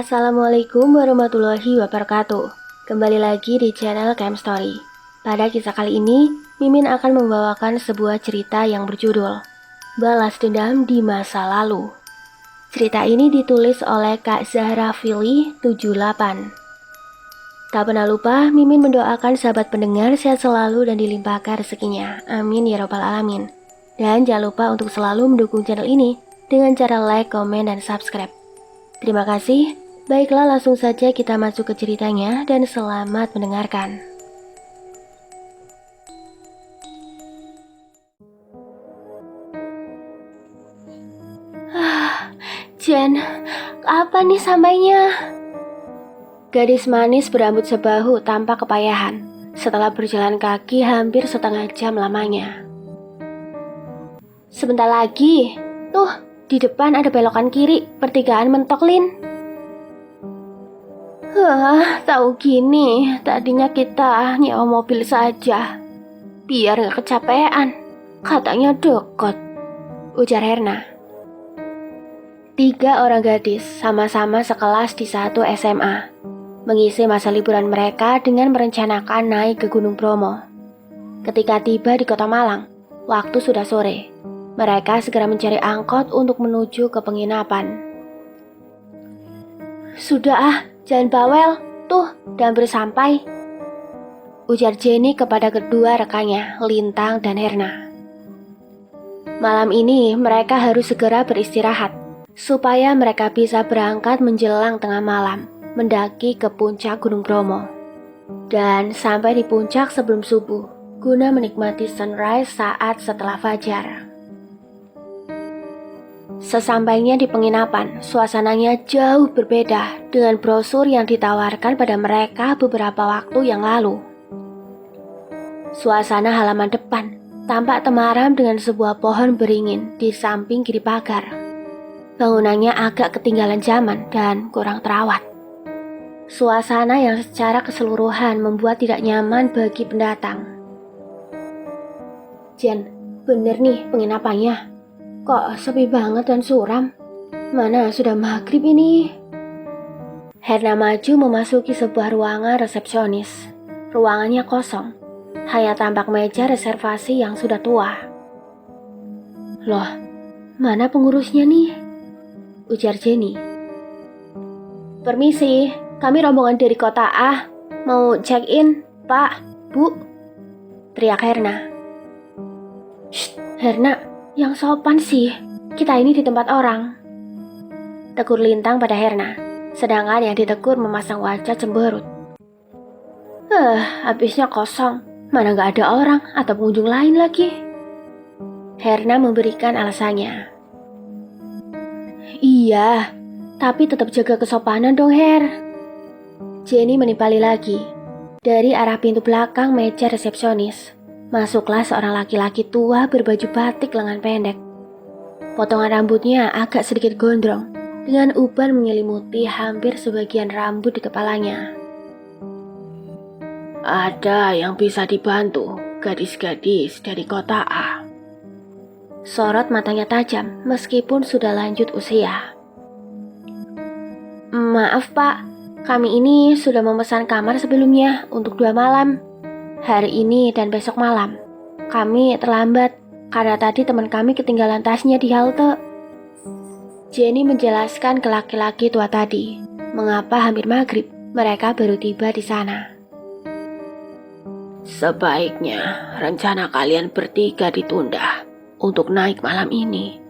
Assalamualaikum warahmatullahi wabarakatuh. Kembali lagi di channel Camp Story. Pada kisah kali ini, Mimin akan membawakan sebuah cerita yang berjudul Balas Dendam di Masa Lalu. Cerita ini ditulis oleh Kak Zahra Fili 78. Tak pernah lupa, Mimin mendoakan sahabat pendengar sehat selalu dan dilimpahkan rezekinya. Amin ya robbal alamin. Dan jangan lupa untuk selalu mendukung channel ini dengan cara like, komen, dan subscribe. Terima kasih. Baiklah, langsung saja kita masuk ke ceritanya dan selamat mendengarkan. Jen, kapan nih sampainya? Gadis manis berambut sebahu tanpa kepayahan setelah berjalan kaki hampir setengah jam lamanya. Sebentar lagi, tuh di depan ada belokan kiri, pertigaan mentok, Lin. Tahu gini, tadinya kita nyewa mobil saja, biar gak kecapean. Katanya deket, ujar Herna. 3 orang gadis sama-sama sekelas di satu SMA, mengisi masa liburan mereka dengan merencanakan naik ke Gunung Bromo. Ketika tiba di kota Malang, waktu sudah sore. Mereka segera mencari angkot untuk menuju ke penginapan. Sudah jangan bawel, tuh dan bersampai, ujar Jenny kepada kedua rekannya, Lintang dan Herna. Malam ini mereka harus segera beristirahat, supaya mereka bisa berangkat menjelang tengah malam, mendaki ke puncak Gunung Bromo. Dan sampai di puncak sebelum subuh, guna menikmati sunrise saat setelah fajar. Sesampainya di penginapan, suasananya jauh berbeda dengan brosur yang ditawarkan pada mereka beberapa waktu yang lalu. Suasana halaman depan tampak temaram dengan sebuah pohon beringin di samping kiri pagar. Bangunannya agak ketinggalan zaman dan kurang terawat. Suasana yang secara keseluruhan membuat tidak nyaman bagi pendatang. Jen, bener nih penginapannya. Kok sepi banget dan suram? Mana sudah maghrib ini? Herna maju memasuki sebuah ruangan resepsionis. Ruangannya kosong, hanya tampak meja reservasi yang sudah tua. Loh, mana pengurusnya nih? Ujar Jenny. Permisi, kami rombongan dari kota A. Mau check-in, Pak, Bu, teriak Herna. Shh, Herna, yang sopan sih, kita ini di tempat orang, tegur Lintang pada Herna, sedangkan yang ditegur memasang wajah cemberut. Habisnya kosong, mana gak ada orang atau pengunjung lain lagi. Herna memberikan alasannya. Iya, tapi tetap jaga kesopanan dong, Her. Jenny menimpali lagi. Dari arah pintu belakang meja resepsionis, masuklah seorang laki-laki tua berbaju batik lengan pendek. Potongan rambutnya agak sedikit gondrong, dengan uban menyelimuti hampir sebagian rambut di kepalanya. Ada yang bisa dibantu, gadis-gadis dari kota A. Sorot matanya tajam meskipun sudah lanjut usia. Maaf Pak, kami ini sudah memesan kamar sebelumnya untuk 2 malam. Hari ini dan besok malam. Kami terlambat karena tadi teman kami ketinggalan tasnya di halte. Jenny menjelaskan ke laki-laki tua tadi mengapa hampir maghrib mereka baru tiba di sana. Sebaiknya rencana kalian bertiga ditunda untuk naik malam ini.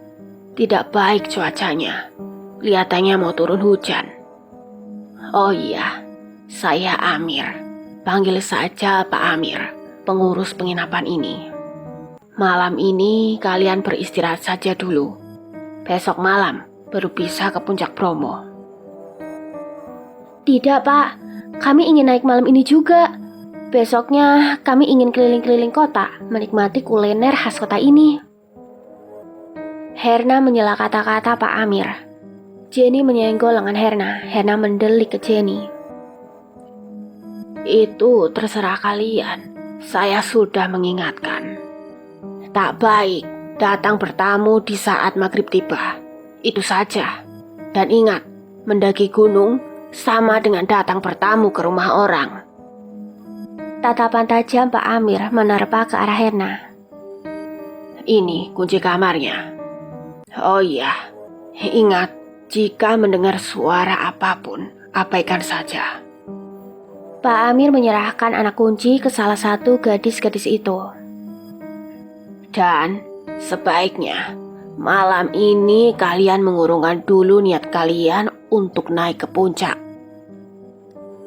Tidak baik cuacanya. Kelihatannya mau turun hujan. Oh iya, saya Amir. Panggil saja Pak Amir, pengurus penginapan ini. Malam ini kalian beristirahat saja dulu. Besok malam baru bisa ke puncak Bromo. Tidak Pak, kami ingin naik malam ini juga. Besoknya kami ingin keliling-keliling kota, menikmati kuliner khas kota ini. Herna menyela kata-kata Pak Amir. Jenny menyenggol lengan Herna. Herna mendelik ke Jenny. Itu terserah kalian. Saya sudah mengingatkan. Tak baik datang bertamu di saat maghrib tiba. Itu saja. Dan ingat, Mendaki gunung sama dengan datang bertamu ke rumah orang. Tatapan tajam Pak Amir menerpa ke arah Herna. Ini kunci kamarnya. Oh iya, ingat, jika mendengar suara apapun, abaikan saja. Pak Amir menyerahkan anak kunci ke salah satu gadis-gadis itu. Dan sebaiknya malam ini kalian mengurungkan dulu niat kalian untuk naik ke puncak.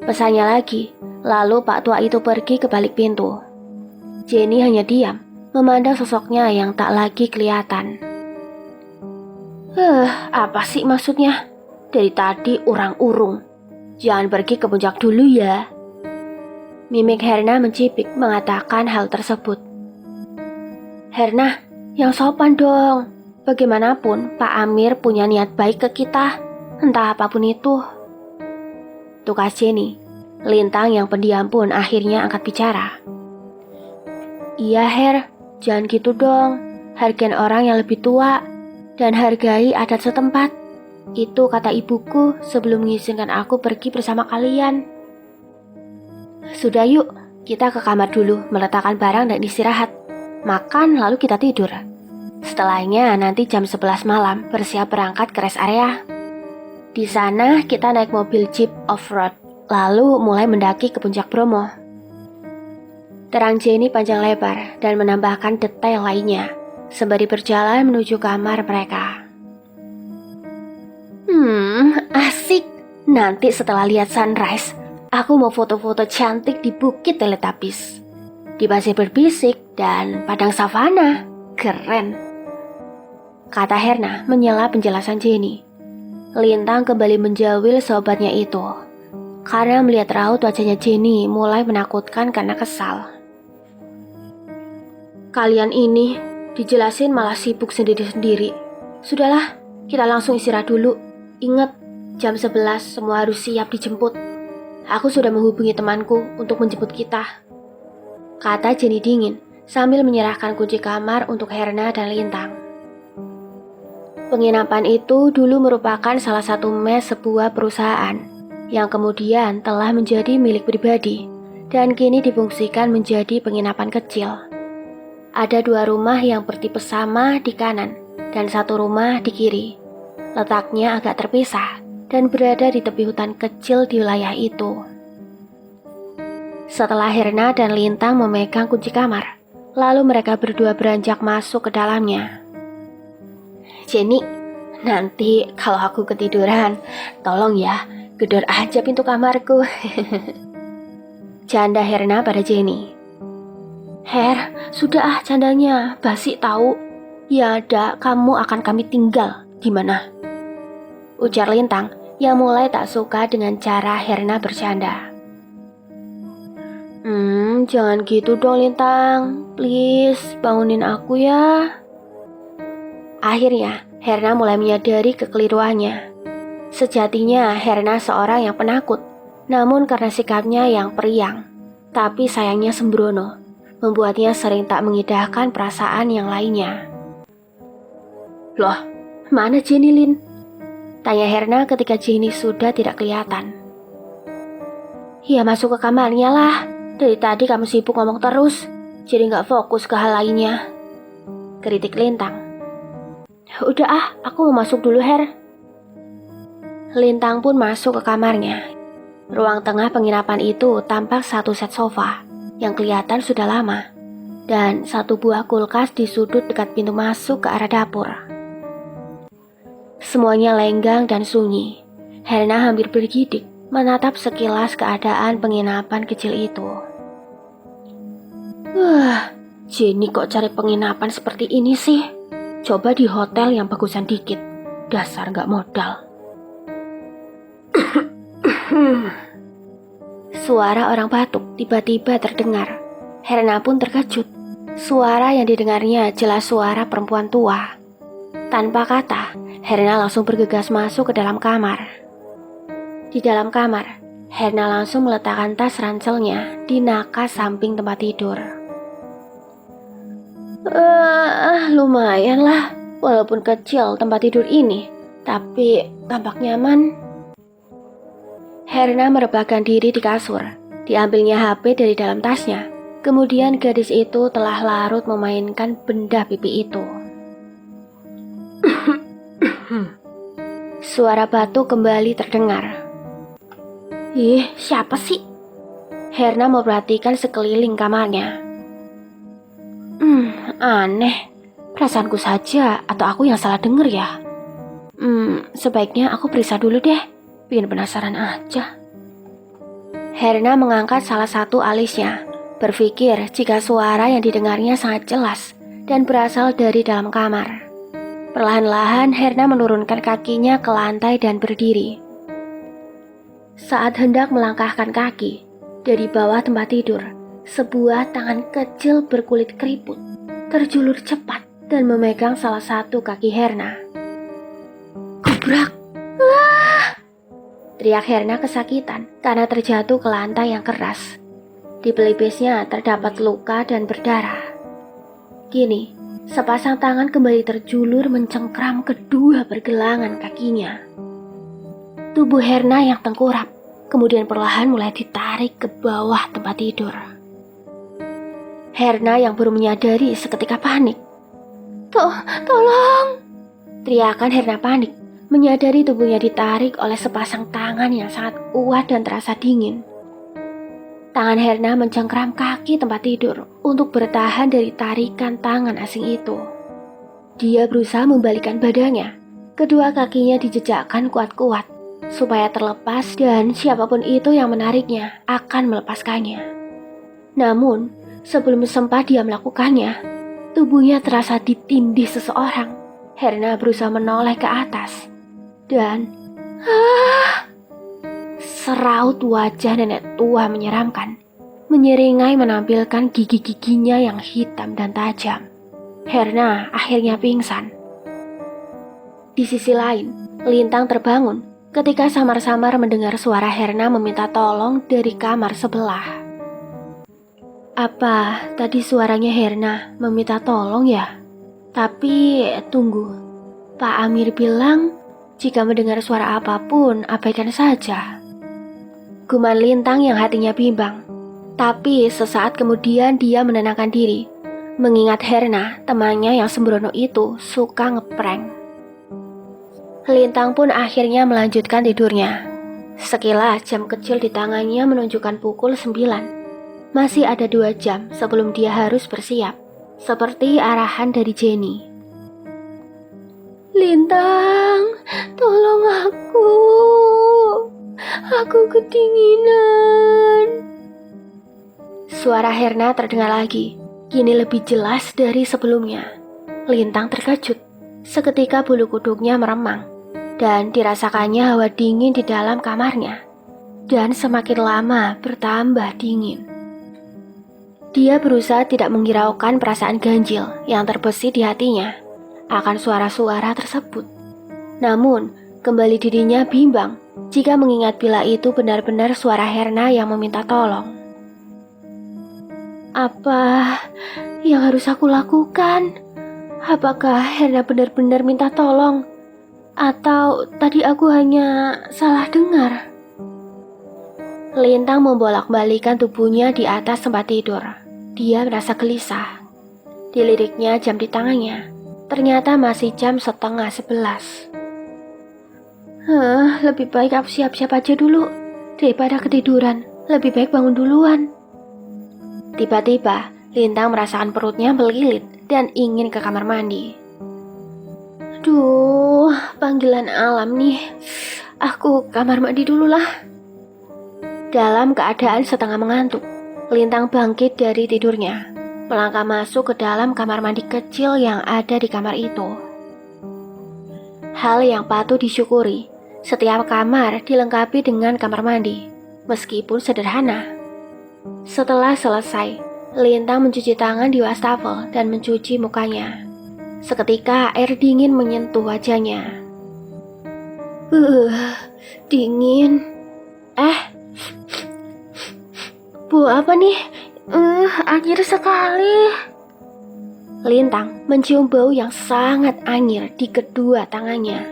Pesannya lagi, lalu Pak tua itu pergi ke balik pintu. Jenny hanya diam, memandang sosoknya yang tak lagi kelihatan. Apa sih maksudnya? Dari tadi urang-urung. Jangan pergi ke puncak dulu ya. Mimik Herna mencipik mengatakan hal tersebut. Herna, yang sopan dong. Bagaimanapun, Pak Amir punya niat baik ke kita, entah apapun itu. Tukas Jenny, Lintang yang pendiam pun akhirnya angkat bicara. Iya Her, jangan gitu dong. Hargain orang yang lebih tua dan hargai adat setempat. Itu kata ibuku sebelum mengizinkan aku pergi bersama kalian. Sudah yuk, kita ke kamar dulu meletakkan barang dan istirahat. Makan lalu kita tidur. Setelahnya nanti jam 11 malam bersiap berangkat ke rest area. Di sana kita naik mobil jeep off-road, lalu mulai mendaki ke puncak Bromo. Terang Jenny panjang lebar dan menambahkan detail lainnya sembari berjalan menuju kamar mereka. Asik. Nanti setelah lihat sunrise, aku mau foto-foto cantik di Bukit Teletubbies, di pasir berbisik dan padang savana. Keren, kata Herna menyela penjelasan Jenny. Lintang kembali menjawil sobatnya itu karena melihat raut wajahnya Jenny mulai menakutkan karena kesal. Kalian ini dijelasin malah sibuk sendiri-sendiri. Sudahlah, kita langsung istirahat dulu. Ingat, jam 11 semua harus siap dijemput. Aku sudah menghubungi temanku untuk menjemput kita, kata Jenny dingin sambil menyerahkan kunci kamar untuk Herna dan Lintang. Penginapan itu dulu merupakan salah satu mes sebuah perusahaan yang kemudian telah menjadi milik pribadi dan kini difungsikan menjadi penginapan kecil. Ada 2 rumah yang bertipe sama di kanan dan 1 rumah di kiri. Letaknya agak terpisah dan berada di tepi hutan kecil di wilayah itu. Setelah Herna dan Lintang memegang kunci kamar, lalu mereka berdua beranjak masuk ke dalamnya. Jenny, nanti kalau aku ketiduran, tolong ya, gedor aja pintu kamarku. Canda Herna pada Jenny. Her, sudah candanya, basi tahu. Ya ada, kamu akan kami tinggal. Gimana? Ujar Lintang yang mulai tak suka dengan cara Herna bercanda. Jangan gitu dong Lintang. Please, bangunin aku ya. Akhirnya, Herna mulai menyadari kekeliruannya. Sejatinya, Herna seorang yang penakut, namun karena sikapnya yang periang, tapi sayangnya sembrono, membuatnya sering tak mengindahkan perasaan yang lainnya. Loh, mana Jenny, Lin? Tanya Herna ketika Jenny sudah tidak kelihatan. Ya masuk ke kamarnya lah. Dari tadi kamu sibuk ngomong terus, jadi gak fokus ke hal lainnya, kritik Lintang. Udah aku mau masuk dulu Her. Lintang pun masuk ke kamarnya. Ruang tengah penginapan itu tampak 1 set sofa yang kelihatan sudah lama, dan 1 buah kulkas di sudut dekat pintu masuk ke arah dapur. Semuanya lenggang dan sunyi. Herna hampir bergidik menatap sekilas keadaan penginapan kecil itu. Jenny kok cari penginapan seperti ini sih? Coba di hotel yang bagusan dikit. Dasar gak modal. Suara orang batuk tiba-tiba terdengar. Herna pun terkejut. Suara yang didengarnya jelas suara perempuan tua. Tanpa kata, Herna langsung bergegas masuk ke dalam kamar. Di dalam kamar, Herna langsung meletakkan tas ranselnya di nakas samping tempat tidur. Lumayan lah, walaupun kecil tempat tidur ini, tapi tampak nyaman. Herna merebahkan diri di kasur. Diambilnya HP dari dalam tasnya. Kemudian gadis itu telah larut memainkan benda pipi itu. Suara batu kembali terdengar. Ih, siapa sih? Herna memperhatikan sekeliling kamarnya. Aneh. Perasaanku saja atau aku yang salah dengar ya? Sebaiknya aku periksa dulu deh. Bikin penasaran aja. Herna mengangkat salah satu alisnya, berpikir jika suara yang didengarnya sangat jelas dan berasal dari dalam kamar. Perlahan-lahan Herna menurunkan kakinya ke lantai dan berdiri. Saat hendak melangkahkan kaki, dari bawah tempat tidur, sebuah tangan kecil berkulit keriput terjulur cepat dan memegang salah satu kaki Herna. Gebrak! Teriak Herna kesakitan karena terjatuh ke lantai yang keras. Di pelipisnya terdapat luka dan berdarah. Kini, sepasang tangan kembali terjulur mencengkram kedua pergelangan kakinya. Tubuh Herna yang tengkurap, kemudian perlahan mulai ditarik ke bawah tempat tidur. Herna yang baru menyadari seketika panik. Tolong! Teriakan Herna panik, menyadari tubuhnya ditarik oleh sepasang tangan yang sangat kuat dan terasa dingin. Tangan Herna mencengkram kaki tempat tidur untuk bertahan dari tarikan tangan asing itu. Dia berusaha membalikkan badannya. Kedua kakinya dijejakkan kuat-kuat supaya terlepas dan siapapun itu yang menariknya akan melepaskannya. Namun, sebelum sempat dia melakukannya, tubuhnya terasa ditindih seseorang. Herna berusaha menoleh ke atas. Dan seraut wajah nenek tua menyeramkan, menyeringai menampilkan gigi-giginya yang hitam dan tajam. Herna akhirnya pingsan. Di sisi lain, Lintang terbangun ketika samar-samar mendengar suara Herna meminta tolong dari kamar sebelah. Apa tadi suaranya Herna meminta tolong ya? Tapi tunggu, Pak Amir bilang jika mendengar suara apapun abaikan saja. Guman Lintang yang hatinya bimbang. Tapi sesaat kemudian dia menenangkan diri, mengingat Herna, temannya yang sembrono itu, suka ngeprank. Lintang pun akhirnya melanjutkan tidurnya. Sekilas jam kecil di tangannya menunjukkan pukul 9. Masih ada 2 jam sebelum dia harus bersiap, seperti arahan dari Jenny. Lintang, tolong aku. Aku kedinginan. Suara Herna terdengar lagi, kini lebih jelas dari sebelumnya. Lintang terkejut. Seketika bulu kuduknya meremang, dan dirasakannya hawa dingin di dalam kamarnya. Dan semakin lama bertambah dingin. Dia berusaha tidak menghiraukan perasaan ganjil yang terbesit di hatinya akan suara-suara tersebut. Namun, kembali dirinya bimbang jika mengingat bila itu benar-benar suara Herna yang meminta tolong. Apa yang harus aku lakukan? Apakah Herna benar-benar minta tolong? Atau tadi aku hanya salah dengar? Lintang membolak-balikan tubuhnya di atas tempat tidur. Dia merasa gelisah. Diliriknya jam di tangannya. Ternyata masih jam 10:30. Lebih baik aku siap-siap aja dulu daripada ketiduran. Lebih baik bangun duluan. Tiba-tiba, Lintang merasakan perutnya melilit dan ingin ke kamar mandi. Duh, panggilan alam nih. Aku ke kamar mandi dulu lah. Dalam keadaan setengah mengantuk, Lintang bangkit dari tidurnya, melangkah masuk ke dalam kamar mandi kecil yang ada di kamar itu. Hal yang patut disyukuri, setiap kamar dilengkapi dengan kamar mandi, meskipun sederhana. Setelah selesai, Lintang mencuci tangan di wastafel dan mencuci mukanya. Seketika air dingin menyentuh wajahnya. Dingin. Bu, apa nih? Anyir sekali. Lintang mencium bau yang sangat anyir di kedua tangannya.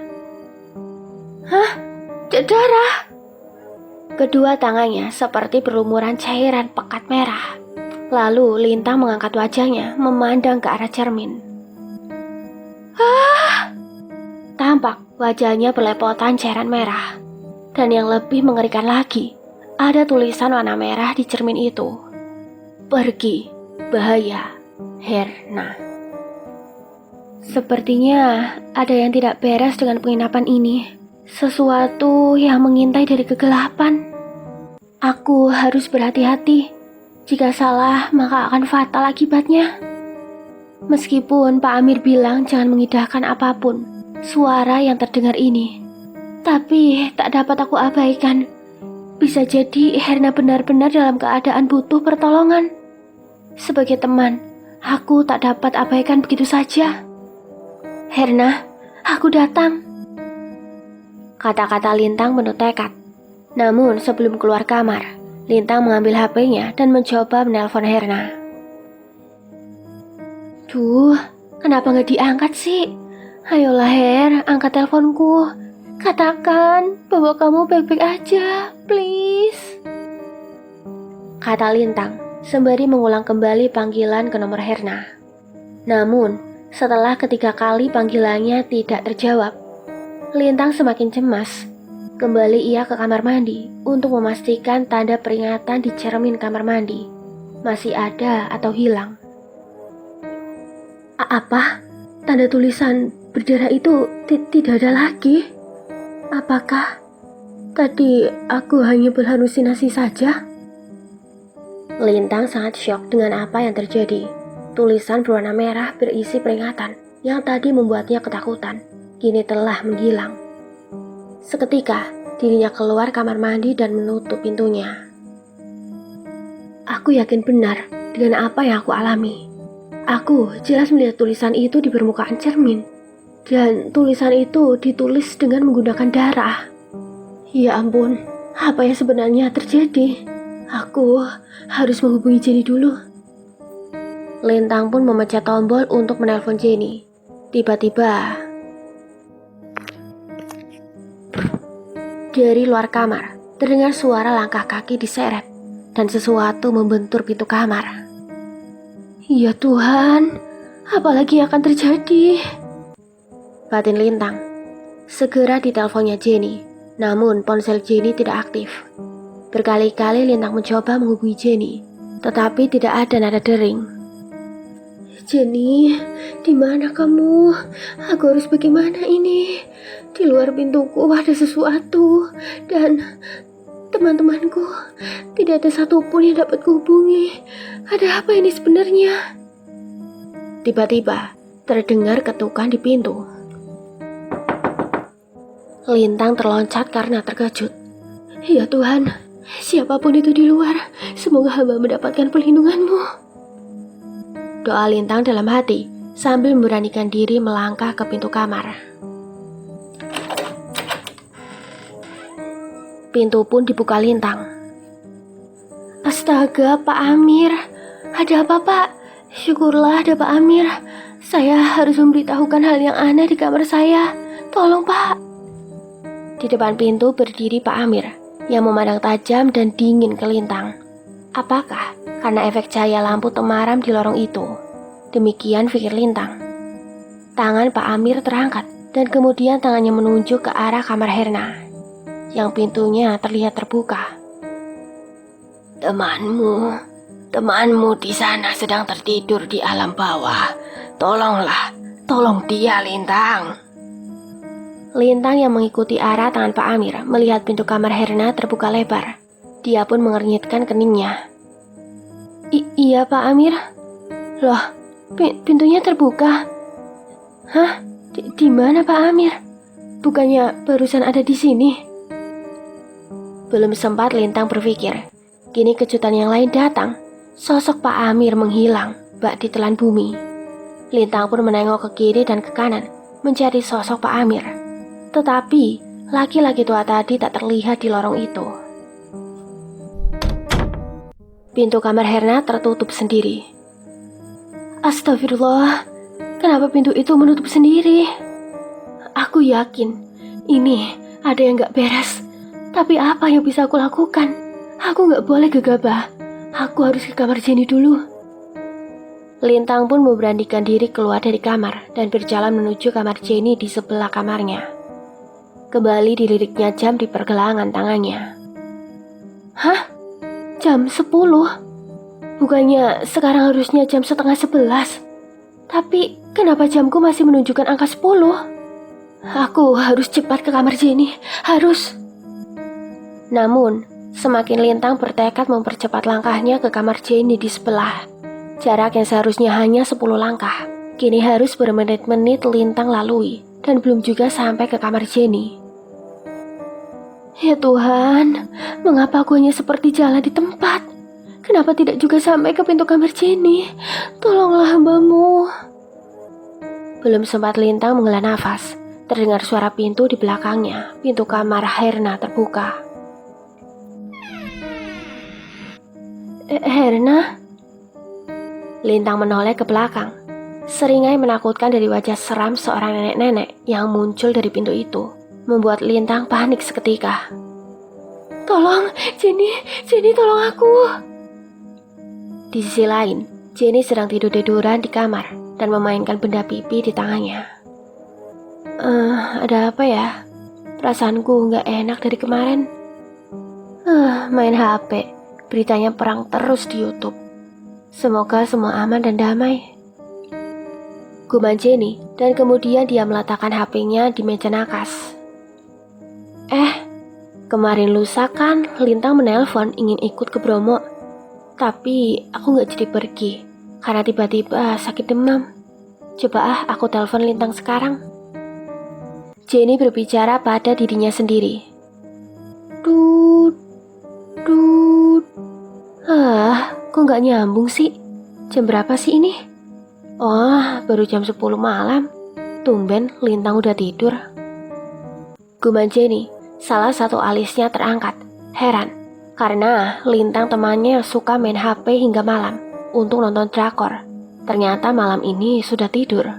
Darah. Kedua tangannya seperti berlumuran cairan pekat merah. Lalu Lintang mengangkat wajahnya memandang ke arah cermin. Tampak wajahnya berlepotan cairan merah. Dan yang lebih mengerikan lagi, ada tulisan warna merah di cermin itu. Pergi, bahaya, Herna. Sepertinya ada yang tidak beres dengan penginapan ini. Sesuatu yang mengintai dari kegelapan. Aku harus berhati-hati. Jika salah, maka akan fatal akibatnya. Meskipun Pak Amir bilang jangan mengindahkan apapun suara yang terdengar ini, tapi tak dapat aku abaikan. Bisa jadi Herna benar-benar dalam keadaan butuh pertolongan. Sebagai teman, aku tak dapat abaikan begitu saja. Herna, aku datang. Kata-kata Lintang penuh tekad. Namun sebelum keluar kamar, Lintang mengambil HP-nya dan mencoba menelpon Herna. Duh, kenapa nggak diangkat sih? Ayolah Her, angkat teleponku. Katakan bahwa kamu baik-baik aja, please. Kata Lintang sembari mengulang kembali panggilan ke nomor Herna. Namun, setelah ketiga kali panggilannya tidak terjawab, Lintang semakin cemas. Kembali ia ke kamar mandi untuk memastikan tanda peringatan di cermin kamar mandi masih ada atau hilang. Apa? Tanda tulisan berdarah itu tidak ada lagi? Apakah tadi aku hanya berhalusinasi saja? Lintang sangat syok dengan apa yang terjadi. Tulisan berwarna merah berisi peringatan yang tadi membuatnya ketakutan, kini telah menghilang. Seketika, dirinya keluar kamar mandi dan menutup pintunya. Aku yakin benar dengan apa yang aku alami. Aku jelas melihat tulisan itu di permukaan cermin. Dan tulisan itu ditulis dengan menggunakan darah. Ya ampun, apa yang sebenarnya terjadi? Aku harus menghubungi Jenny dulu. Lintang pun memencet tombol untuk menelpon Jenny. Tiba-tiba, dari luar kamar, terdengar suara langkah kaki diseret dan sesuatu membentur pintu kamar. Ya Tuhan, apalagi yang akan terjadi? Batin Lintang. Segera diteleponnya Jenny, namun ponsel Jenny tidak aktif. Berkali-kali Lintang mencoba menghubungi Jenny, tetapi tidak ada nada dering. Jenny, di mana kamu? Aku harus bagaimana ini? Di luar pintuku ada sesuatu dan teman-temanku tidak ada satupun yang dapat kuhubungi. Ada apa ini sebenarnya? Tiba-tiba terdengar ketukan di pintu. Lintang terloncat karena terkejut. Ya Tuhan, siapapun itu di luar, semoga hamba mendapatkan perlindungan-Mu. Doa Lintang dalam hati sambil memberanikan diri melangkah ke pintu kamar. Pintu pun dibuka Lintang. Astaga, Pak Amir. Ada apa, Pak? Syukurlah ada Pak Amir. Saya harus memberitahukan hal yang aneh di kamar saya. Tolong, Pak. Di depan pintu berdiri Pak Amir yang memandang tajam dan dingin ke Lintang. Apakah karena efek cahaya lampu temaram di lorong itu? Demikian pikir Lintang. Tangan Pak Amir terangkat dan kemudian tangannya menunjuk ke arah kamar Herna yang pintunya terlihat terbuka. Temanmu di sana sedang tertidur di alam bawah. Tolong dia, Lintang. Lintang yang mengikuti arah tangan Pak Amir melihat pintu kamar Herna terbuka lebar. Dia pun mengernyitkan keningnya. Iya Pak Amir. Loh, pintunya terbuka. Hah? Di mana Pak Amir? Bukannya barusan ada di sini? Belum sempat Lintang berpikir, kini kejutan yang lain datang. Sosok Pak Amir menghilang bak ditelan bumi. Lintang pun menengok ke kiri dan ke kanan mencari sosok Pak Amir. Tetapi laki-laki tua tadi tak terlihat di lorong itu. Pintu kamar Herna tertutup sendiri. Astagfirullah, kenapa pintu itu menutup sendiri? Aku yakin ini ada yang gak beres. Tapi apa yang bisa aku lakukan? Aku gak boleh gegabah. Aku harus ke kamar Jenny dulu. Lintang pun memberanikan diri keluar dari kamar dan berjalan menuju kamar Jenny di sebelah kamarnya. Kembali diliriknya jam di pergelangan tangannya. Hah? Jam 10? Bukannya sekarang harusnya jam setengah 11? Tapi kenapa jamku masih menunjukkan angka 10? Aku harus cepat ke kamar Jenny, harus. Namun, semakin Lintang bertekad mempercepat langkahnya ke kamar Jenny di sebelah. Jarak yang seharusnya hanya 10 langkah, kini harus bermenit-menit Lintang lalui dan belum juga sampai ke kamar Jenny. Ya Tuhan, mengapa aku hanya seperti jalan di tempat? Kenapa tidak juga sampai ke pintu kamar Jenny? Tolonglah hamba-Mu. Belum sempat Lintang menghela nafas, terdengar suara pintu di belakangnya. Pintu kamar Herna terbuka. Herna? Lintang menoleh ke belakang. Seringai menakutkan dari wajah seram seorang nenek-nenek yang muncul dari pintu itu, membuat Lintang panik seketika. Tolong, Jenny tolong aku. Di sisi lain, Jenny sedang tidur-tiduran di kamar dan memainkan benda pipi di tangannya. Ada apa ya? Perasaanku gak enak dari kemarin. Main HP, beritanya perang terus di YouTube. Semoga semua aman dan damai. Gumam Jenny, dan kemudian dia meletakkan HP-nya di meja nakas. Kemarin lusa kan Lintang menelpon ingin ikut ke Bromo. Tapi aku gak jadi pergi, karena tiba-tiba sakit demam. Coba aku telepon Lintang sekarang. Jenny berbicara pada dirinya sendiri. Tut. Kok gak nyambung sih? Jam berapa sih ini? Oh, baru jam 10 malam. Tumben Lintang udah tidur. Gumam Jenny, salah satu alisnya terangkat. Heran, karena Lintang temannya suka main HP hingga malam untuk nonton drakor. Ternyata malam ini sudah tidur.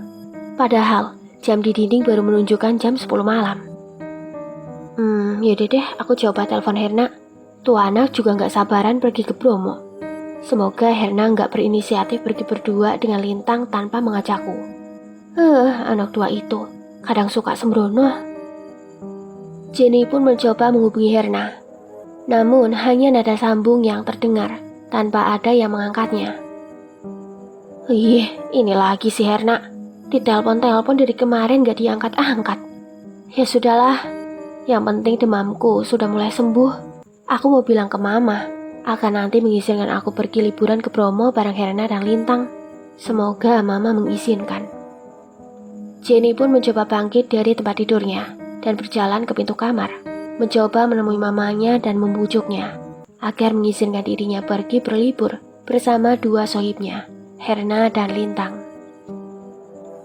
Padahal jam di dinding baru menunjukkan jam 10 malam. Yaudah deh, aku coba telepon Herna. Tuh anak juga gak sabaran pergi ke Bromo. Semoga Herna gak berinisiatif pergi berdua dengan Lintang tanpa mengajakku. Anak tua itu kadang suka sembrono. Jenny pun mencoba menghubungi Herna. Namun hanya nada sambung yang terdengar tanpa ada yang mengangkatnya. Ini lagi si Herna. Ditelepon-telepon dari kemarin gak diangkat-angkat. Ya sudahlah, yang penting demamku sudah mulai sembuh. Aku mau bilang ke mama, akan nanti mengizinkan aku pergi liburan ke Bromo bareng Herna dan Lintang. Semoga mama mengizinkan. Jenny pun mencoba bangkit dari tempat tidurnya dan berjalan ke pintu kamar, mencoba menemui mamanya dan membujuknya agar mengizinkan dirinya pergi berlibur bersama dua sohibnya, Herna dan Lintang.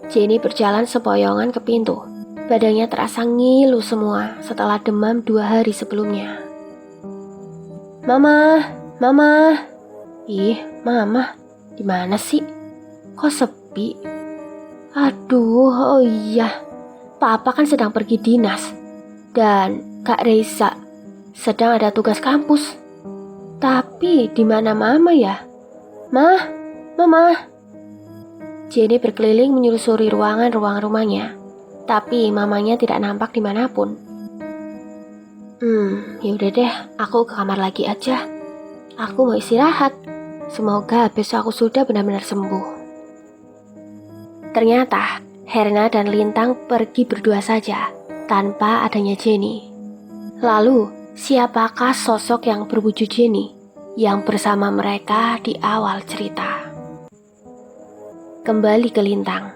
Jenny berjalan sepoyongan ke pintu. Badannya terasa ngilu semua setelah demam 2 hari sebelumnya. Mama. Mama, di mana sih? Kok sepi? Aduh, oh iya. Papa kan sedang pergi dinas. Dan Kak Reza sedang ada tugas kampus. Tapi di mana Mama ya? Mama. Jenny berkeliling menyusuri ruangan-ruangan rumahnya. Tapi mamanya tidak nampak dimanapun. Yaudah deh, aku ke kamar lagi aja. Aku mau istirahat. Semoga besok aku sudah benar-benar sembuh. Ternyata Herna dan Lintang pergi berdua saja, tanpa adanya Jenny. Lalu, siapakah sosok yang berwujud Jenny yang bersama mereka di awal cerita? Kembali ke Lintang.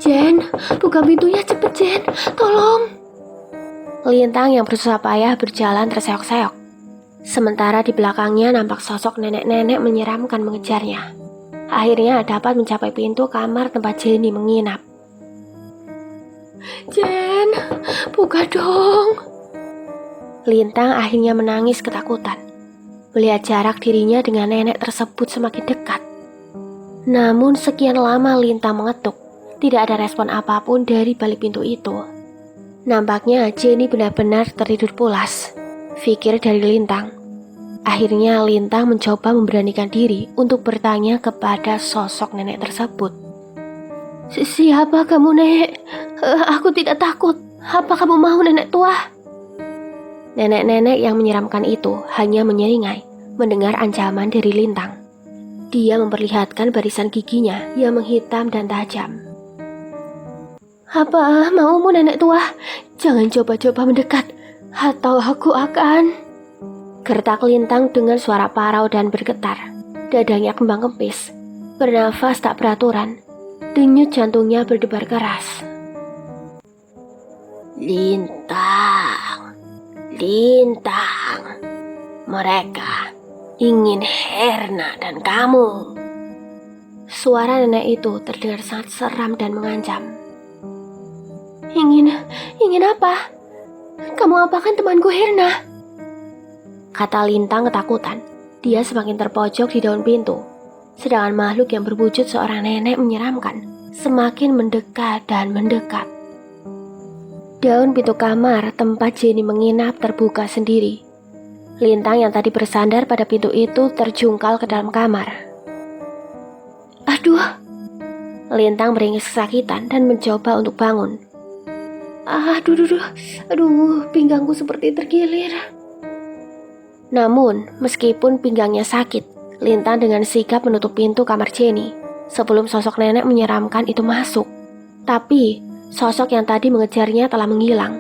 Jen, buka pintunya cepet Jen, tolong. Lintang yang berusaha payah berjalan terseok-seok. Sementara di belakangnya nampak sosok nenek-nenek menyeramkan mengejarnya. Akhirnya dapat mencapai pintu kamar tempat Jenny menginap. Jen, buka dong. Lintang akhirnya menangis ketakutan. Melihat jarak dirinya dengan nenek tersebut semakin dekat. Namun sekian lama Lintang mengetuk. Tidak ada respon apapun dari balik pintu itu. Nampaknya Jenny benar-benar tertidur pulas. pikir dari Lintang. Akhirnya Lintang mencoba memberanikan diri untuk bertanya kepada sosok nenek tersebut. Siapa kamu, Nek? Aku tidak takut. Apa kamu mau, nenek tua? Nenek-nenek yang menyeramkan itu hanya menyeringai mendengar ancaman dari Lintang. Dia memperlihatkan barisan giginya yang menghitam dan tajam. Apa maumu, nenek tua? Jangan coba-coba mendekat, atau aku akan... Gertak Lintang dengan suara parau dan bergetar. Dadanya kembang kempis, bernafas tak beraturan. Denyut jantungnya berdebar keras. Lintang, Lintang, mereka ingin Herna dan kamu. Suara nenek itu terdengar sangat seram dan mengancam. Ingin apa? Kamu apakan temanku Herna? Kata Lintang ketakutan. Dia semakin terpojok di daun pintu. Sedangkan makhluk yang berwujud seorang nenek menyeramkan semakin mendekat dan mendekat. Daun pintu kamar tempat Jenny menginap terbuka sendiri. Lintang yang tadi bersandar pada pintu itu terjungkal ke dalam kamar. Aduh! Lintang meringis kesakitan dan mencoba untuk bangun. Aduh, pinggangku seperti tergilir. Namun, meskipun pinggangnya sakit, Lintang dengan sigap menutup pintu kamar Jenny sebelum sosok nenek menyeramkan itu masuk. Tapi, sosok yang tadi mengejarnya telah menghilang.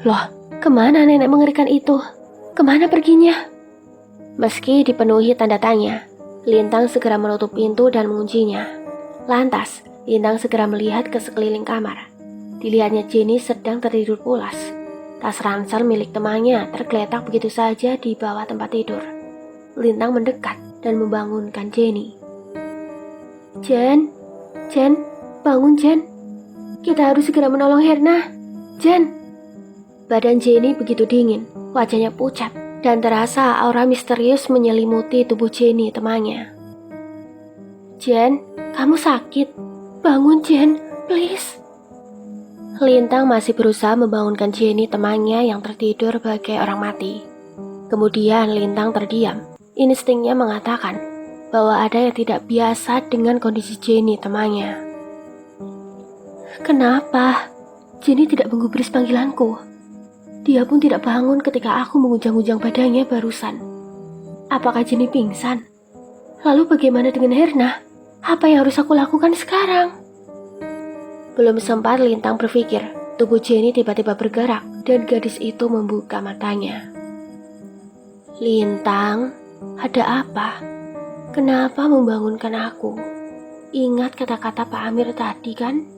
Loh, kemana nenek mengerikan itu? Kemana perginya? Meski dipenuhi tanda tanya, Lintang segera menutup pintu dan menguncinya. Lantas, Lintang segera melihat ke sekeliling kamar. Dilihatnya Jenny sedang tertidur pulas. Tas ransel milik temannya tergeletak begitu saja di bawah tempat tidur. Lintang mendekat dan membangunkan Jenny. Jen, bangun Jen. Kita harus segera menolong Herna. Jen. Badan Jenny begitu dingin, wajahnya pucat, dan terasa aura misterius menyelimuti tubuh Jenny temannya. Jen, kamu sakit. Bangun Jen, please. Lintang masih berusaha membangunkan Jenny temannya yang tertidur bagai orang mati. Kemudian Lintang terdiam. Instingnya mengatakan bahwa ada yang tidak biasa dengan kondisi Jenny temannya. Kenapa? Jenny tidak menggubris panggilanku. Dia pun tidak bangun ketika aku mengunjang-unjang badannya barusan. Apakah Jenny pingsan? Lalu bagaimana dengan Herna? Apa yang harus aku lakukan sekarang? Belum sempat Lintang berpikir, tubuh Jenny tiba-tiba bergerak dan gadis itu membuka matanya. Lintang, ada apa? Kenapa membangunkan aku? Ingat kata-kata Pak Amir tadi kan?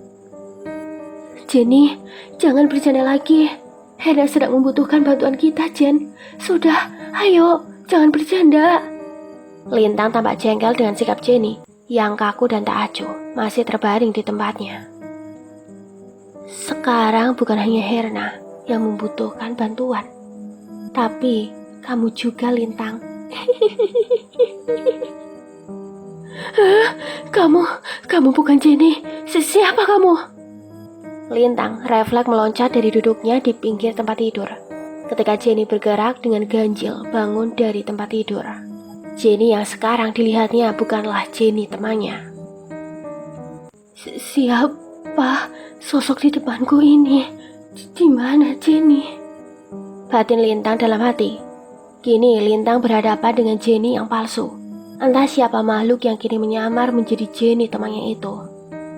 Jenny, jangan bercanda lagi. Herna sedang membutuhkan bantuan kita, Jen. Sudah, ayo, jangan bercanda. Lintang tampak jengkel dengan sikap Jenny yang kaku dan tak acuh, masih terbaring di tempatnya. Sekarang bukan hanya Herna yang membutuhkan bantuan, tapi kamu juga, Lintang. Kamu bukan Jenny. Siapa kamu? Lintang refleks meloncat dari duduknya di pinggir tempat tidur ketika Jenny bergerak dengan ganjil bangun dari tempat tidur. Jenny yang sekarang dilihatnya bukanlah Jenny temannya. Siapa sosok di depanku ini? Di mana Jenny? Batin Lintang dalam hati. Kini Lintang berhadapan dengan Jenny yang palsu. Entah siapa makhluk yang kini menyamar menjadi Jenny temannya itu.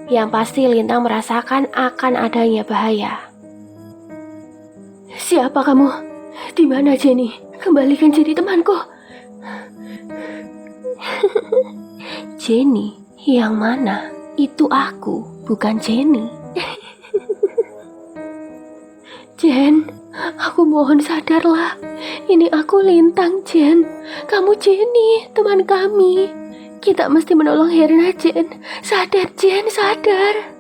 Yang pasti Lintang merasakan akan adanya bahaya. Siapa kamu? Di mana Jenny? Kembalikan Jenny temanku. Jenny? Yang mana? Itu aku, bukan Jenny. Jen, aku mohon sadarlah. Ini aku Lintang, Jen. Kamu Jenny, teman kami. Kita mesti menolong Herna, Jen. Sadar, Jen, sadar.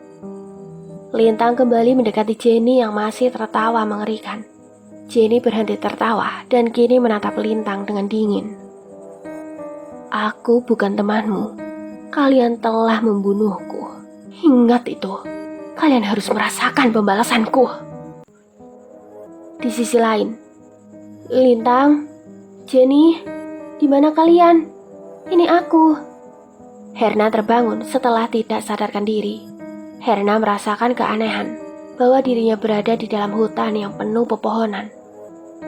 Lintang kembali mendekati Jenny yang masih tertawa mengerikan. Jenny berhenti tertawa dan kini menatap Lintang dengan dingin. Aku bukan temanmu. Kalian telah membunuhku. Ingat itu. Kalian harus merasakan pembalasanku. Di sisi lain, Lintang, Jenny, di mana kalian? Ini aku. Herna terbangun setelah tidak sadarkan diri. Herna merasakan keanehan bahwa dirinya berada di dalam hutan yang penuh pepohonan.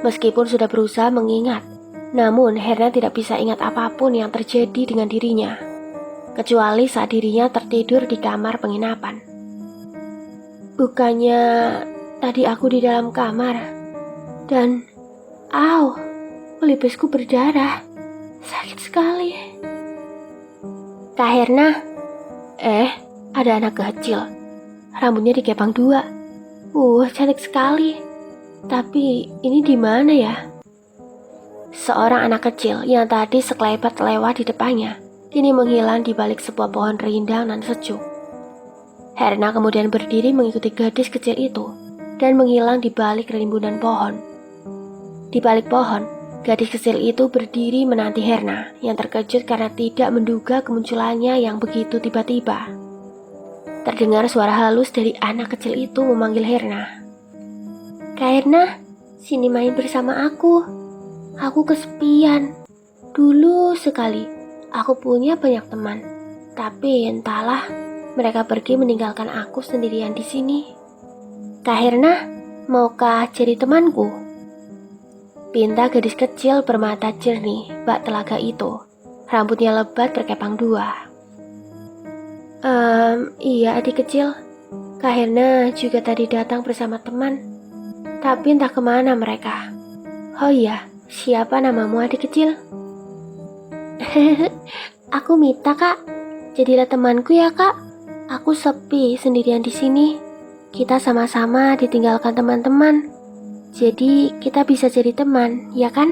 Meskipun sudah berusaha mengingat, namun Herna tidak bisa ingat apapun yang terjadi dengan dirinya, kecuali saat dirinya tertidur di kamar penginapan. Bukannya tadi aku di dalam kamar dan pelipisku berdarah. Sakit sekali. Kak Herna, ada anak kecil. Rambutnya dikepang 2. Cantik sekali. Tapi ini di mana ya? Seorang anak kecil yang tadi sekelebat lewat di depannya, kini menghilang di balik sebuah pohon rindang dan sejuk. Herna kemudian berdiri mengikuti gadis kecil itu dan menghilang di balik rimbunan pohon. Di balik pohon, gadis kecil itu berdiri menanti Herna yang terkejut karena tidak menduga kemunculannya yang begitu tiba-tiba. Terdengar suara halus dari anak kecil itu memanggil Herna. Kak Herna, sini main bersama aku. Aku kesepian. Dulu sekali, aku punya banyak teman. Tapi entahlah, mereka pergi meninggalkan aku sendirian di sini. Kak Herna, maukah jadi temanku? Pinta gadis kecil bermata jernih bak telaga itu. Rambutnya lebat berkepang 2. Iya adik kecil. Kak Herna juga tadi datang bersama teman. Tapi entah kemana mereka. Oh iya, siapa namamu adik kecil? Aku Mita kak. Jadilah temanku ya kak. Aku sepi sendirian di sini. Kita sama-sama ditinggalkan teman-teman. Jadi kita bisa jadi teman, ya kan?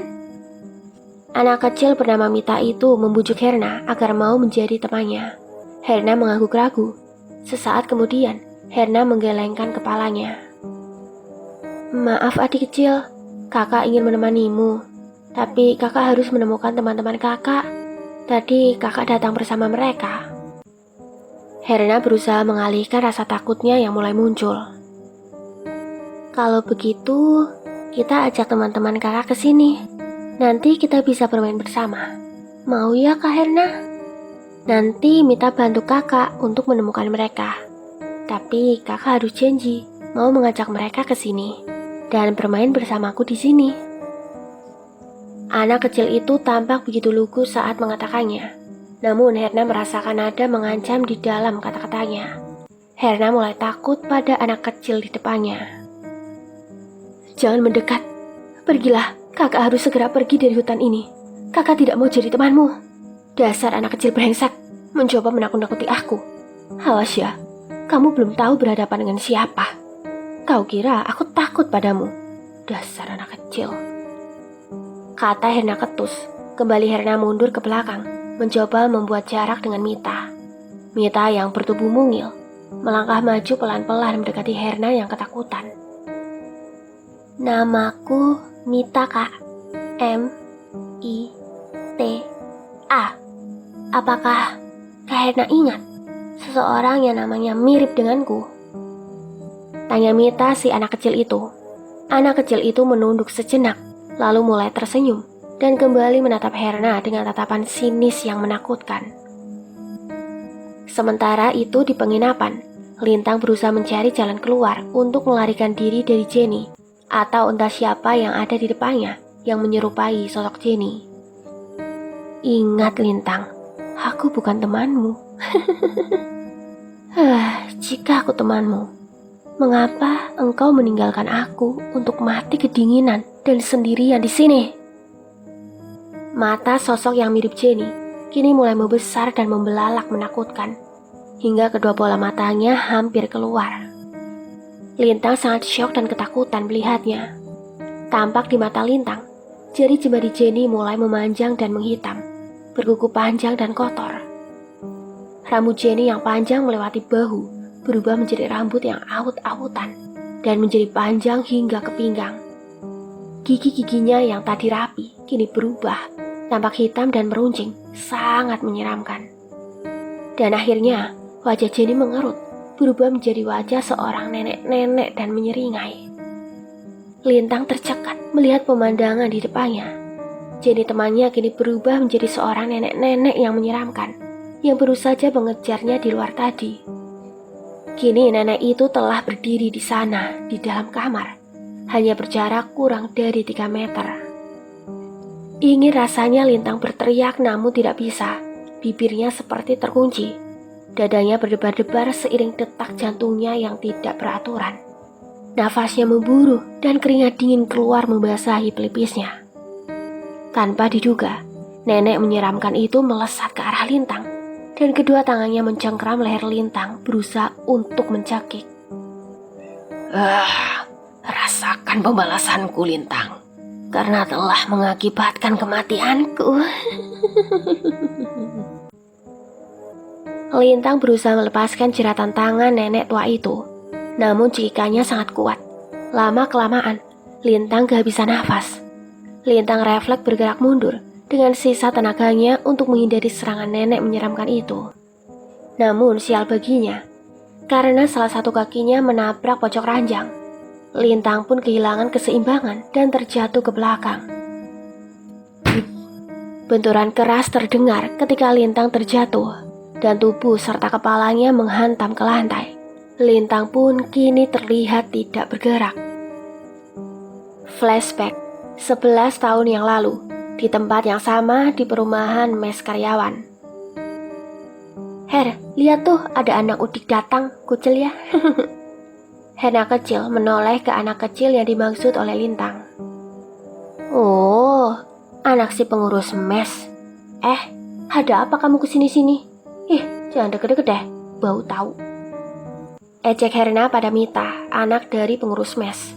Anak kecil bernama Mita itu membujuk Herna agar mau menjadi temannya. Herna mengangguk ragu. Sesaat kemudian, Herna menggelengkan kepalanya. Maaf adik kecil, kakak ingin menemanimu. Tapi kakak harus menemukan teman-teman kakak. Tadi kakak datang bersama mereka. Herna berusaha mengalihkan rasa takutnya yang mulai muncul. Kalau begitu, kita ajak teman-teman kakak ke sini. Nanti kita bisa bermain bersama. Mau ya Kak Herna? Nanti Mita bantu kakak untuk menemukan mereka. Tapi kakak harus janji mau mengajak mereka ke sini dan bermain bersamaku di sini. Anak kecil itu tampak begitu lugu saat mengatakannya. Namun Herna merasakan nada mengancam di dalam kata-katanya. Herna mulai takut pada anak kecil di depannya. Jangan mendekat. Pergilah, kakak harus segera pergi dari hutan ini. Kakak tidak mau jadi temanmu. Dasar anak kecil brengsek, mencoba menakut-nakuti aku. Awas ya, kamu belum tahu berhadapan dengan siapa. Kau kira aku takut padamu. Dasar anak kecil. Kata Herna ketus. Kembali Herna mundur ke belakang, mencoba membuat jarak dengan Mita. Mita yang bertubuh mungil, melangkah maju pelan-pelan mendekati Herna yang ketakutan. Namaku Mita kak. M-I-T-A. Apakah Kak Herna ingat seseorang yang namanya mirip denganku? Tanya Mita si anak kecil itu. Anak kecil itu menunduk sejenak, lalu mulai tersenyum dan kembali menatap Herna dengan tatapan sinis yang menakutkan. Sementara itu di penginapan, Lintang berusaha mencari jalan keluar untuk melarikan diri dari Jenny atau entah siapa yang ada di depannya yang menyerupai sosok Jenny. Ingat Lintang, aku bukan temanmu. Jika aku temanmu, mengapa engkau meninggalkan aku untuk mati kedinginan dan sendirian di sini? Mata sosok yang mirip Jenny kini mulai membesar dan membelalak menakutkan, hingga kedua bola matanya hampir keluar. Lintang sangat syok dan ketakutan melihatnya. Tampak di mata Lintang, jari jemari Jenny mulai memanjang dan menghitam, berkuku panjang dan kotor. Rambut Jenny yang panjang melewati bahu berubah menjadi rambut yang awut-awutan dan menjadi panjang hingga ke pinggang. Gigi-giginya yang tadi rapi kini berubah, tampak hitam dan meruncing, sangat menyeramkan. Dan akhirnya wajah Jenny mengerut, berubah menjadi wajah seorang nenek-nenek dan menyeringai. Lintang tercekat melihat pemandangan di depannya. Jenny temannya kini berubah menjadi seorang nenek-nenek yang menyeramkan, yang baru saja mengejarnya di luar tadi. Kini nenek itu telah berdiri di sana, di dalam kamar, hanya berjarak kurang dari 3 meter. Ingin rasanya Lintang berteriak namun tidak bisa. Bibirnya seperti terkunci. Dadanya berdebar-debar seiring detak jantungnya yang tidak beraturan. Nafasnya memburu dan keringat dingin keluar membasahi pelipisnya. Tanpa diduga, nenek menyeramkan itu melesat ke arah Lintang, dan kedua tangannya mencengkram leher Lintang berusaha untuk mencekik. Rasakan pembalasanku, Lintang, karena telah mengakibatkan kematianku. Lintang berusaha melepaskan jeratan tangan nenek tua itu, namun cekikannya sangat kuat. Lama-kelamaan, Lintang kehabisan nafas. Lintang refleks bergerak mundur dengan sisa tenaganya untuk menghindari serangan nenek menyeramkan itu. Namun sial baginya, karena salah satu kakinya menabrak pojok ranjang, Lintang pun kehilangan keseimbangan dan terjatuh ke belakang. Benturan keras terdengar ketika Lintang terjatuh, dan tubuh serta kepalanya menghantam ke lantai. Lintang pun kini terlihat tidak bergerak. Flashback 11 tahun yang lalu, di tempat yang sama di perumahan mes karyawan. Her, lihat tuh ada anak udik datang, kucel ya. Herna kecil menoleh ke anak kecil yang dimaksud oleh Lintang. Oh, anak si pengurus mes. Ada apa kamu kesini-sini? Jangan deket-deket deh, bau tahu. Ejek Herna pada Mita, anak dari pengurus mes.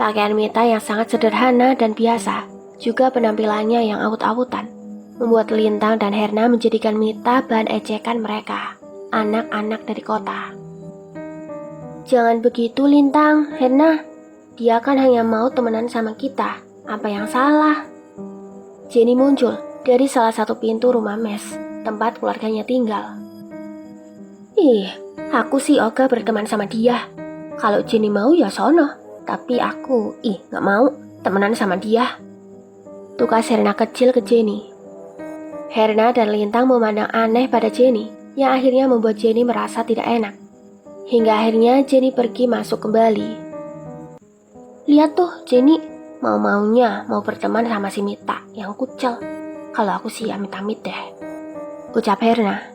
Pakaian Mita yang sangat sederhana dan biasa, juga penampilannya yang awut-awutan, membuat Lintang dan Herna menjadikan Mita bahan ejekan mereka, anak-anak dari kota. Jangan begitu Lintang, Herna. Dia kan hanya mau temenan sama kita. Apa yang salah? Jenny muncul dari salah satu pintu rumah mes, tempat keluarganya tinggal. Aku sih ogah berteman sama dia. Kalau Jenny mau ya sono. Tapi aku, gak mau temenan sama dia. Tukas Herna kecil ke Jenny. Herna dan Lintang memandang aneh pada Jenny, yang akhirnya membuat Jenny merasa tidak enak. Hingga akhirnya Jenny pergi masuk kembali. Lihat tuh Jenny, mau-maunya mau berteman sama si Mita yang kucel. Kalau aku sih amit-amit deh, ucap Herna.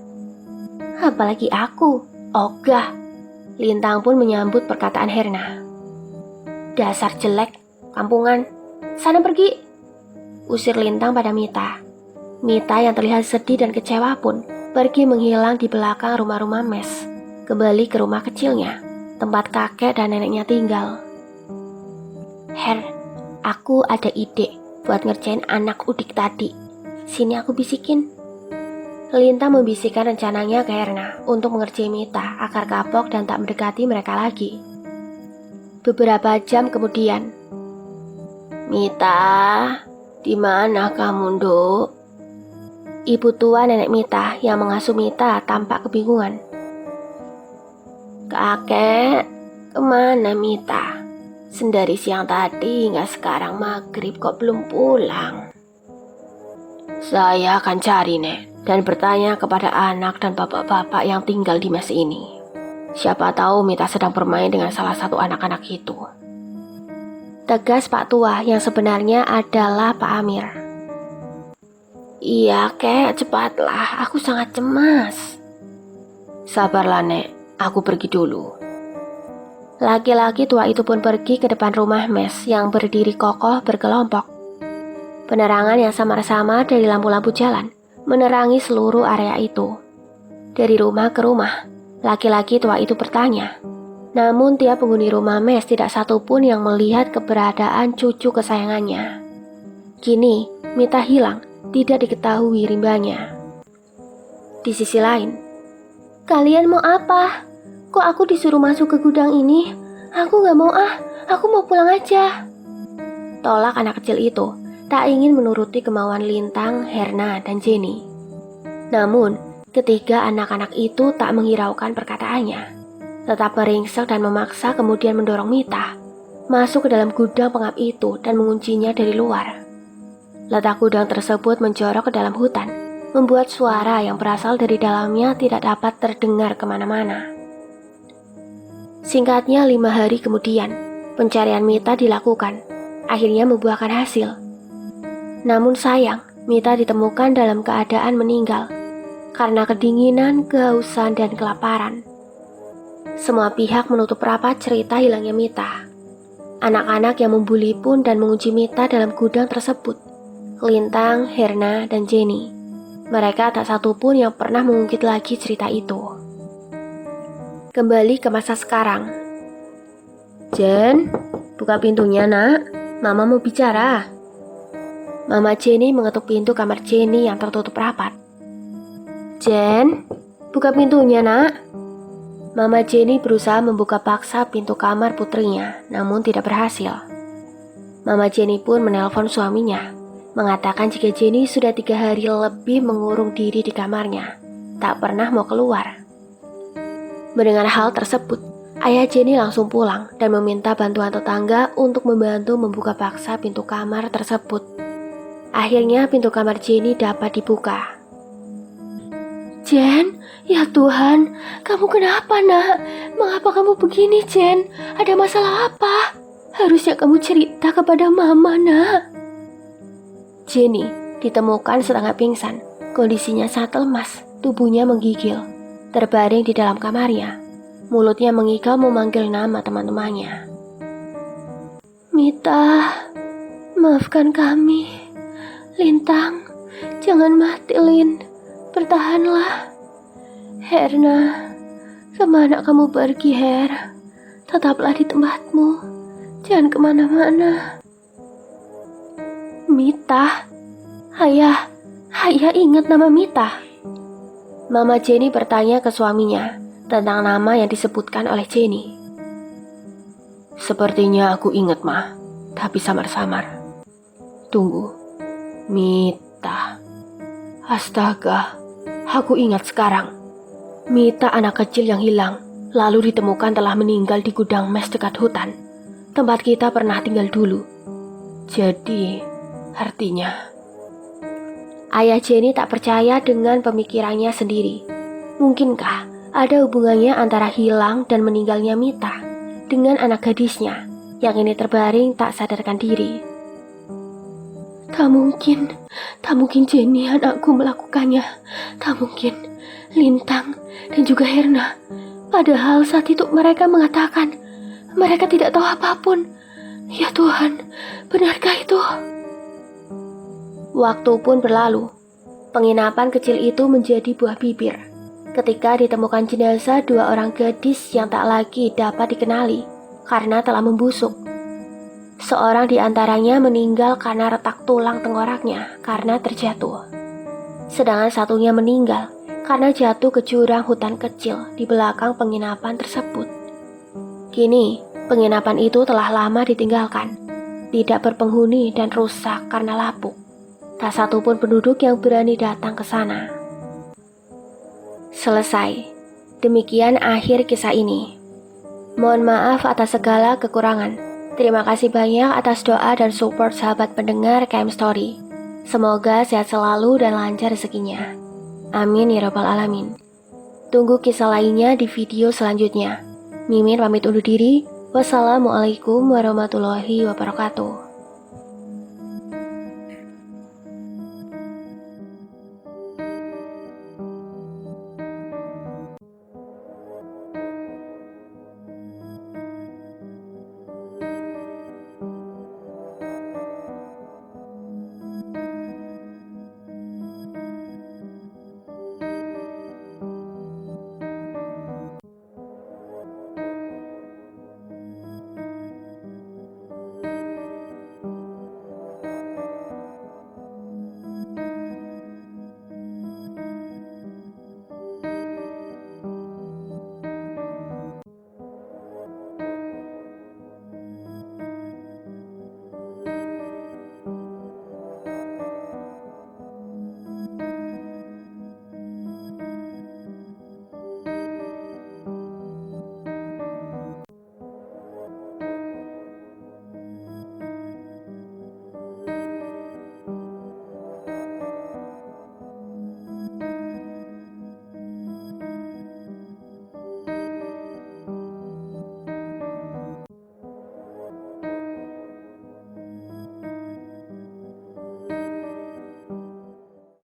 Apalagi aku, ogah. Lintang pun menyambut perkataan Herna. Dasar jelek, kampungan, sana pergi, usir Lintang pada Mita. Mita yang terlihat sedih dan kecewa pun pergi menghilang di belakang rumah-rumah mes, kembali ke rumah kecilnya, tempat kakek dan neneknya tinggal. Her, aku ada ide buat ngerjain anak udik tadi. Sini aku bisikin. Lintang membisikkan rencananya ke Herna untuk mengerjai Mita agar kapok dan tak mendekati mereka lagi. Beberapa jam kemudian, Mita, di mana kamu, Nduk? Ibu tua nenek Mita yang mengasuh Mita tampak kebingungan. Kakek, kemana Mita? Sendari siang tadi hingga sekarang maghrib kok belum pulang? Saya akan cari, Nek, dan bertanya kepada anak dan bapak-bapak yang tinggal di mes ini. Siapa tahu Mita sedang bermain dengan salah satu anak-anak itu. Tegas Pak Tua yang sebenarnya adalah Pak Amir. Iya kek, cepatlah, aku sangat cemas. Sabarlah Nek, aku pergi dulu. Laki-laki tua itu pun pergi ke depan rumah mes yang berdiri kokoh berkelompok. Penerangan yang samar-samar dari lampu-lampu jalan menerangi seluruh area itu. Dari rumah ke rumah, laki-laki tua itu bertanya. Namun tiap penghuni rumah mes tidak satupun yang melihat keberadaan cucu kesayangannya. Kini, Mita hilang, tidak diketahui rimbanya. Di sisi lain, kalian mau apa? Kok aku disuruh masuk ke gudang ini? Aku gak mau aku mau pulang aja. Tolak anak kecil itu, tak ingin menuruti kemauan Lintang, Herna, dan Jenny. Namun, ketiga anak-anak itu tak menghiraukan perkataannya, tetap meringsek dan memaksa kemudian mendorong Mita. masuk ke dalam gudang pengap itu dan menguncinya dari luar. Letak gudang tersebut menjorok ke dalam hutan, membuat suara yang berasal dari dalamnya tidak dapat terdengar kemana-mana. Singkatnya 5 hari kemudian, pencarian Mita dilakukan, akhirnya membuahkan hasil. Namun sayang, Mita ditemukan dalam keadaan meninggal, karena kedinginan, kehausan, dan kelaparan. Semua pihak menutup rapat cerita hilangnya Mita. Anak-anak yang membuli pun dan mengunci Mita dalam gudang tersebut. Lintang, Herna, dan Jenny. Mereka tak satu pun yang pernah mengungkit lagi cerita itu. Kembali ke masa sekarang. Jen, buka pintunya nak. Mama mau bicara. Mama Jenny mengetuk pintu kamar Jenny yang tertutup rapat. Jen, buka pintunya nak. Mama Jenny berusaha membuka paksa pintu kamar putrinya, namun tidak berhasil. Mama Jenny pun menelpon suaminya, mengatakan jika Jenny sudah 3 hari lebih mengurung diri di kamarnya, tak pernah mau keluar. Mendengar hal tersebut, ayah Jenny langsung pulang dan meminta bantuan tetangga untuk membantu membuka paksa pintu kamar tersebut. Akhirnya pintu kamar Jenny dapat dibuka. Jen, ya Tuhan, kamu kenapa nak? Mengapa kamu begini Jen? Ada masalah apa? Harusnya kamu cerita kepada mama nak. Jenny ditemukan setengah pingsan, kondisinya sangat lemas, tubuhnya menggigil, terbaring di dalam kamarnya. Mulutnya mengigau memanggil nama teman-temannya. Mita, maafkan kami. Lintang, jangan mati Lin, bertahanlah. Herna, kemana kamu pergi Her? Tetaplah di tempatmu, jangan kemana-mana. Mita, ayah ingat nama Mita. Mama Jenny bertanya ke suaminya tentang nama yang disebutkan oleh Jenny. Sepertinya aku ingat mah, tapi samar-samar. Tunggu, Mita. Astaga, aku ingat sekarang. Mita anak kecil yang hilang, lalu ditemukan telah meninggal di gudang mes dekat hutan, tempat kita pernah tinggal dulu. Jadi, artinya... Ayah Jenny tak percaya dengan pemikirannya sendiri. Mungkinkah ada hubungannya antara hilang dan meninggalnya Mita dengan anak gadisnya yang ini terbaring tak sadarkan diri? Tak mungkin Jenny anakku melakukannya. Tak mungkin. Lintang dan juga Herna. Padahal saat itu mereka mengatakan mereka tidak tahu apapun. Ya Tuhan, benarkah itu? Waktu pun berlalu. Penginapan kecil itu menjadi buah bibir ketika ditemukan jenazah 2 orang gadis yang tak lagi dapat dikenali karena telah membusuk. Seorang di antaranya meninggal karena retak tulang tengkoraknya karena terjatuh. Sedangkan satunya meninggal karena jatuh ke jurang hutan kecil di belakang penginapan tersebut. Kini, penginapan itu telah lama ditinggalkan, tidak berpenghuni dan rusak karena lapuk. Tak satu pun penduduk yang berani datang ke sana. Selesai. Demikian akhir kisah ini. Mohon maaf atas segala kekurangan. Terima kasih banyak atas doa dan support sahabat pendengar KM Story. Semoga sehat selalu dan lancar rezekinya. Amin ya rabbal alamin. Tunggu kisah lainnya di video selanjutnya. Mimin pamit undur diri. Wassalamualaikum warahmatullahi wabarakatuh.